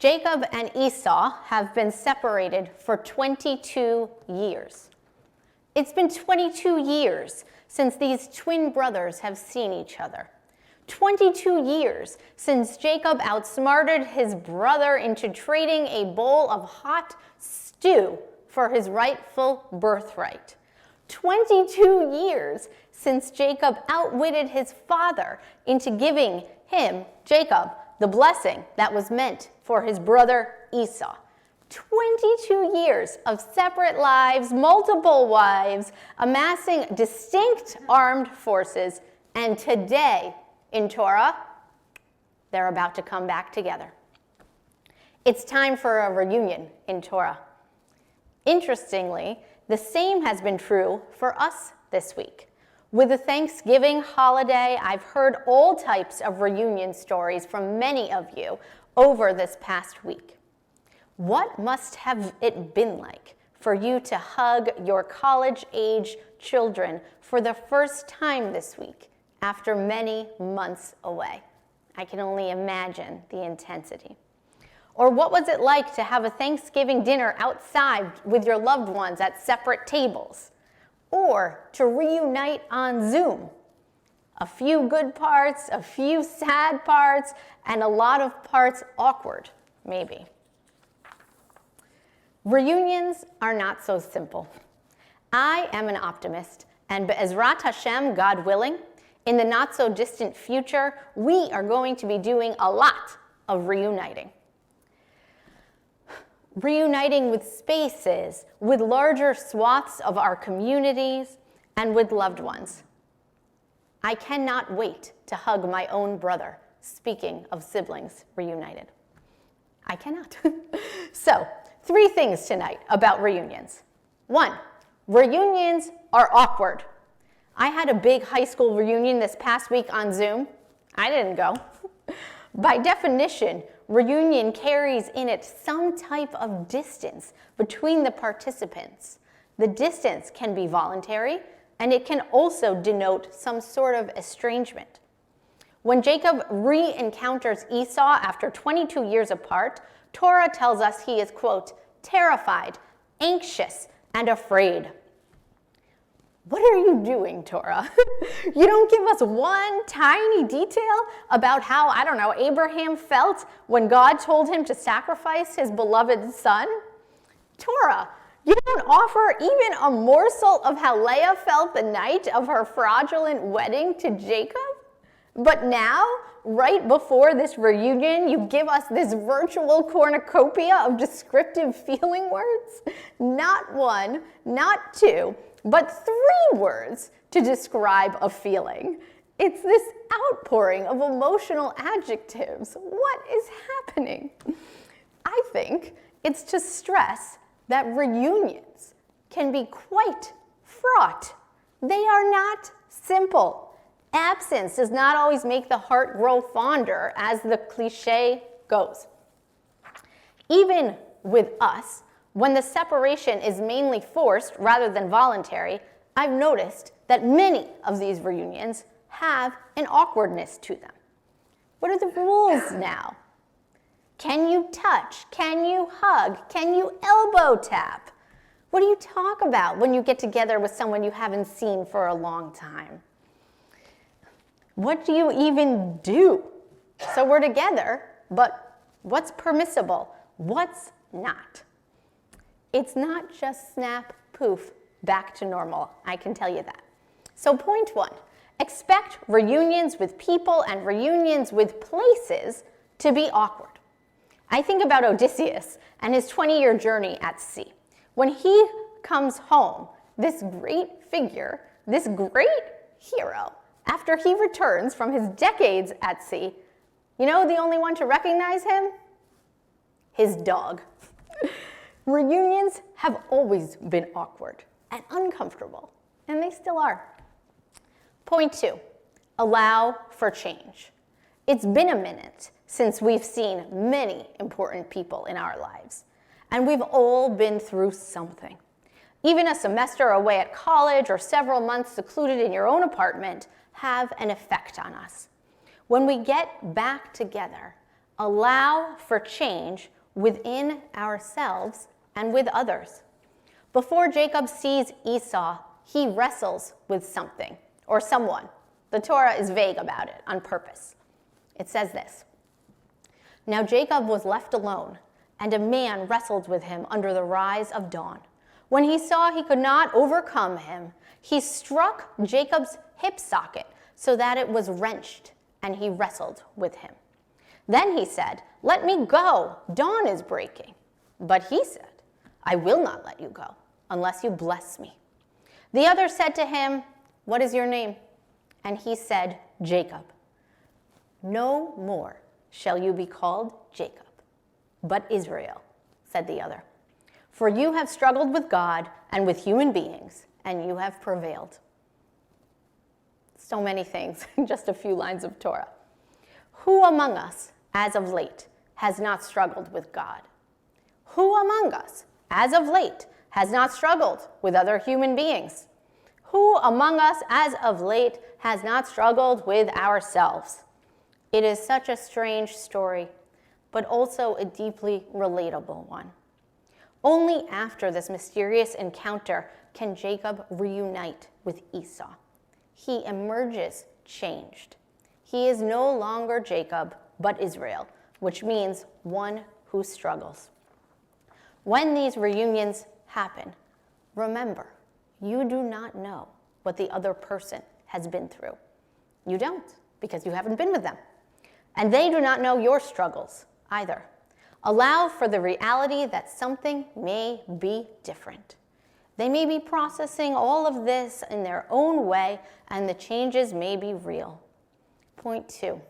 Jacob and Esau have been separated for 22 years. It's been 22 years since these twin brothers have seen each other. 22 years since Jacob outsmarted his brother into trading a bowl of hot stew for his rightful birthright. 22 years since Jacob outwitted his father into giving him, Jacob, the blessing that was meant for his brother Esau. 22 years of separate lives, multiple wives, amassing distinct armed forces, and today in Torah, they're about to come back together. It's time for a reunion in Torah. Interestingly, the same has been true for us this week. With the Thanksgiving holiday, I've heard all types of reunion stories from many of you over this past week. What must have it been like for you to hug your college-age children for the first time this week after many months away? I can only imagine the intensity. Or what was it like to have a Thanksgiving dinner outside with your loved ones at separate tables? Or to reunite on Zoom? A few good parts, a few sad parts, and a lot of parts awkward, maybe. Reunions are not so simple. I am an optimist, and Be'ezrat Hashem, God willing, in the not so distant future, we are going to be doing a lot of reuniting. Reuniting with spaces, with larger swaths of our communities, and with loved ones. I cannot wait to hug my own brother, speaking of siblings reunited. I cannot. So, 3 things tonight about reunions. 1, reunions are awkward. I had a big high school reunion this past week on Zoom. I didn't go. By definition, reunion carries in it some type of distance between the participants. The distance can be voluntary, and it can also denote some sort of estrangement. When Jacob re-encounters Esau after 22 years apart, Torah tells us he is, quote, terrified, anxious, and afraid. What are you doing, Torah? You don't give us one tiny detail about how, I don't know, Abraham felt when God told him to sacrifice his beloved son? Torah, you don't offer even a morsel of how Leah felt the night of her fraudulent wedding to Jacob? But now, right before this reunion, you give us this virtual cornucopia of descriptive feeling words? Not 1, not 2, but 3 words to describe a feeling. It's this outpouring of emotional adjectives. What is happening? I think it's to stress that reunions can be quite fraught. They are not simple. Absence does not always make the heart grow fonder, as the cliche goes. Even with us, when the separation is mainly forced rather than voluntary, I've noticed that many of these reunions have an awkwardness to them. What are the rules now? Can you touch? Can you hug? Can you elbow tap? What do you talk about when you get together with someone you haven't seen for a long time? What do you even do? So we're together, but what's permissible? What's not? It's not just snap, poof, back to normal. I can tell you that. So point 1, expect reunions with people and reunions with places to be awkward. I think about Odysseus and his 20-year journey at sea. When he comes home, this great figure, this great hero, after he returns from his decades at sea, you know the only one to recognize him? His dog. Reunions have always been awkward and uncomfortable, and they still are. Point 2, allow for change. It's been a minute since we've seen many important people in our lives, and we've all been through something. Even a semester away at college or several months secluded in your own apartment have an effect on us. When we get back together, allow for change within ourselves and with others. Before Jacob sees Esau, he wrestles with something or someone. The Torah is vague about it on purpose. It says this: "Now Jacob was left alone, and a man wrestled with him under the rise of dawn. When he saw he could not overcome him, he struck Jacob's hip socket so that it was wrenched, and he wrestled with him. Then he said, 'Let me go, dawn is breaking.' But he said, 'I will not let you go unless you bless me.' The other said to him, 'What is your name?' And he said, 'Jacob.' 'No more shall you be called Jacob, but Israel,' said the other. 'For you have struggled with God and with human beings, and you have prevailed.'" So many things in just a few lines of Torah. Who among us, as of late, has not struggled with God? Who among us, as of late, has not struggled with other human beings? Who among us, as of late, has not struggled with ourselves? It is such a strange story, but also a deeply relatable one. Only after this mysterious encounter can Jacob reunite with Esau. He emerges changed. He is no longer Jacob, but Israel, which means one who struggles. When these reunions happen, remember, you do not know what the other person has been through. You don't, because you haven't been with them. And they do not know your struggles either. Allow for the reality that something may be different. They may be processing all of this in their own way, and the changes may be real. Point 2,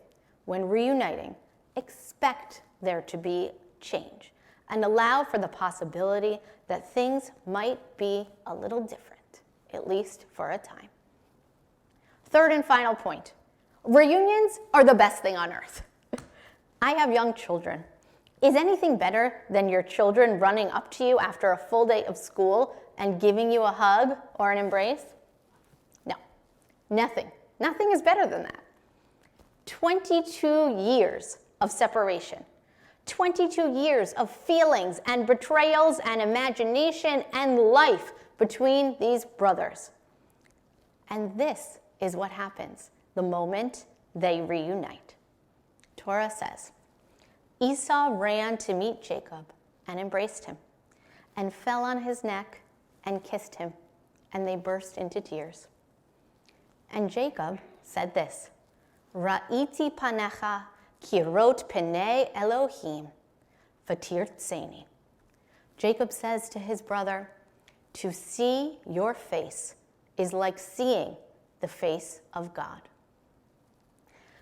when reuniting, expect there to be change and allow for the possibility that things might be a little different, at least for a time. Third and final point, reunions are the best thing on earth. I have young children. Is anything better than your children running up to you after a full day of school and giving you a hug or an embrace? No, nothing. Nothing is better than that. 22 years of separation, 22 years of feelings and betrayals and imagination and life between these brothers. And this is what happens the moment they reunite. Torah says, Esau ran to meet Jacob and embraced him and fell on his neck and kissed him, and they burst into tears. And Jacob said this, Ra'iti panecha kirot penei Elohim v'tirtzeni. Jacob says to his brother, to see your face is like seeing the face of God.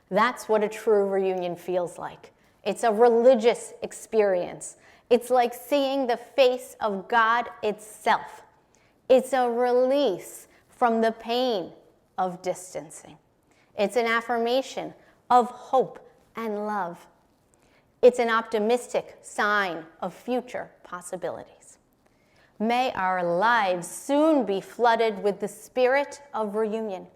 That's what a true reunion feels like. It's a religious experience. It's like seeing the face of God itself. It's a release from the pain of distancing. It's an affirmation of hope and love. It's an optimistic sign of future possibilities. May our lives soon be flooded with the spirit of reunion,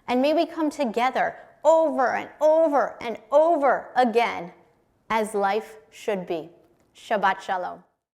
and may we come together over and over and over again as life should be. Shabbat Shalom.